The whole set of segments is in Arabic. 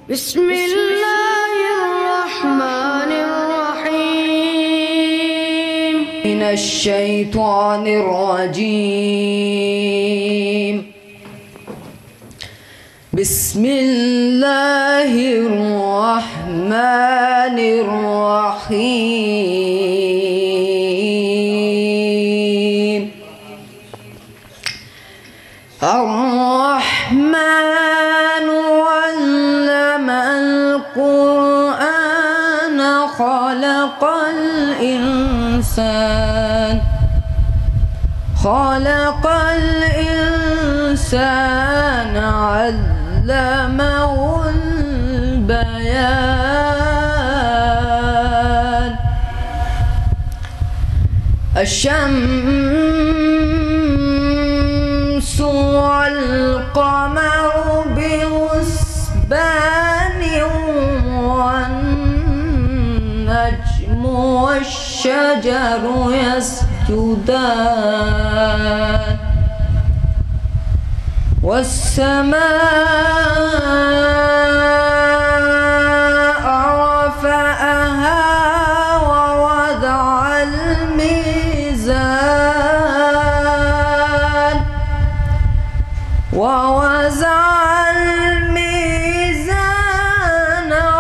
بسم الله الرحمن الرحيم من الشيطان الرجيم. بسم الله الرحمن الرحيم. الرحمن علم القرآن خلق الإنسان علمه البيان. الشمس والقمر بحسبان والنجم والشجر يسجدان والسماء رفعها ووضع الميزان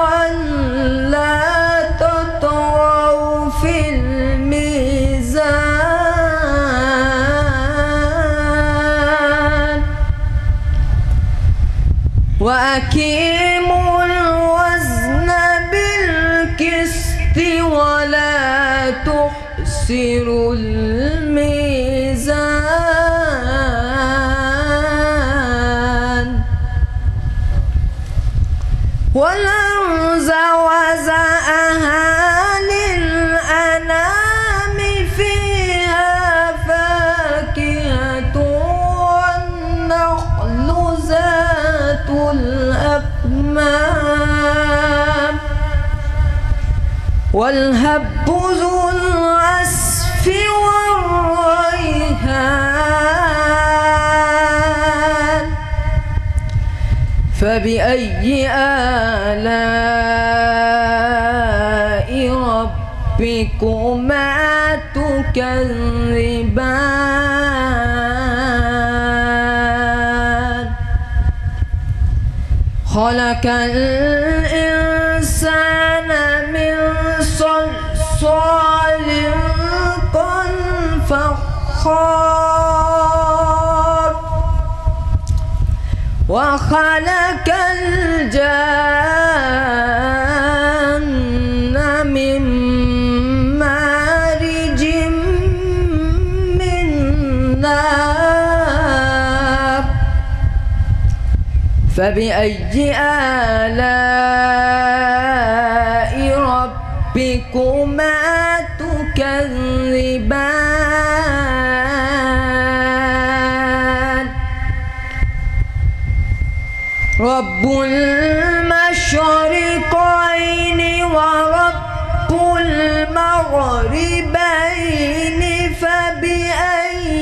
ولا تطغوا في الميزان وأقيموا الوزن بالقسط ولا تخسروا الميزان والأرض وضعها للأنام فيها فاكهة والنخل ذات الأكمام والهب ذو العصف والريحان. فبأي آلاء ربكما تكذبان. خلق الإنسان من صلصال كالفخار وخلق الجن من مارج من نار. فبأي آلاء ربكما تكذبان. رب المشرقين ورب المغربين فبأي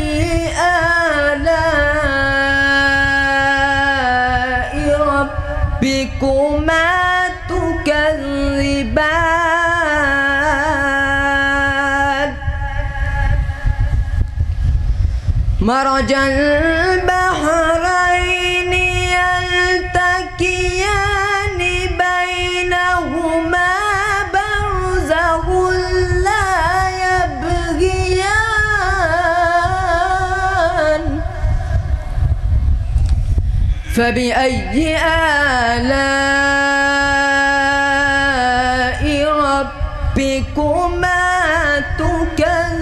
آلاء ربكما تكذبان. مرج البحرين يلتقيان بينهما برزخ لا يبغيان. فبأي آلاء ربكما تكذبان.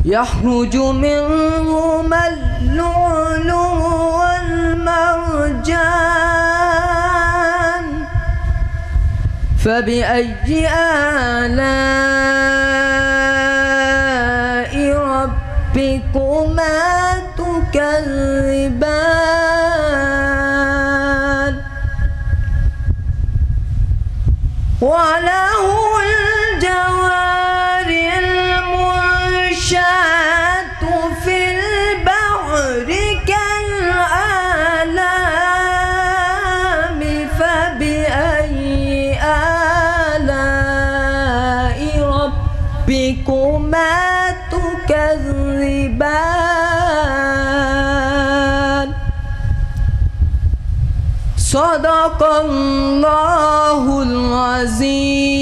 يخرج منهما اللؤلؤ والمرجان. فبأي آلاء ربكما تكذبان. وله الجوار المنشآت في البحر تكذبان صدق الله العظيم.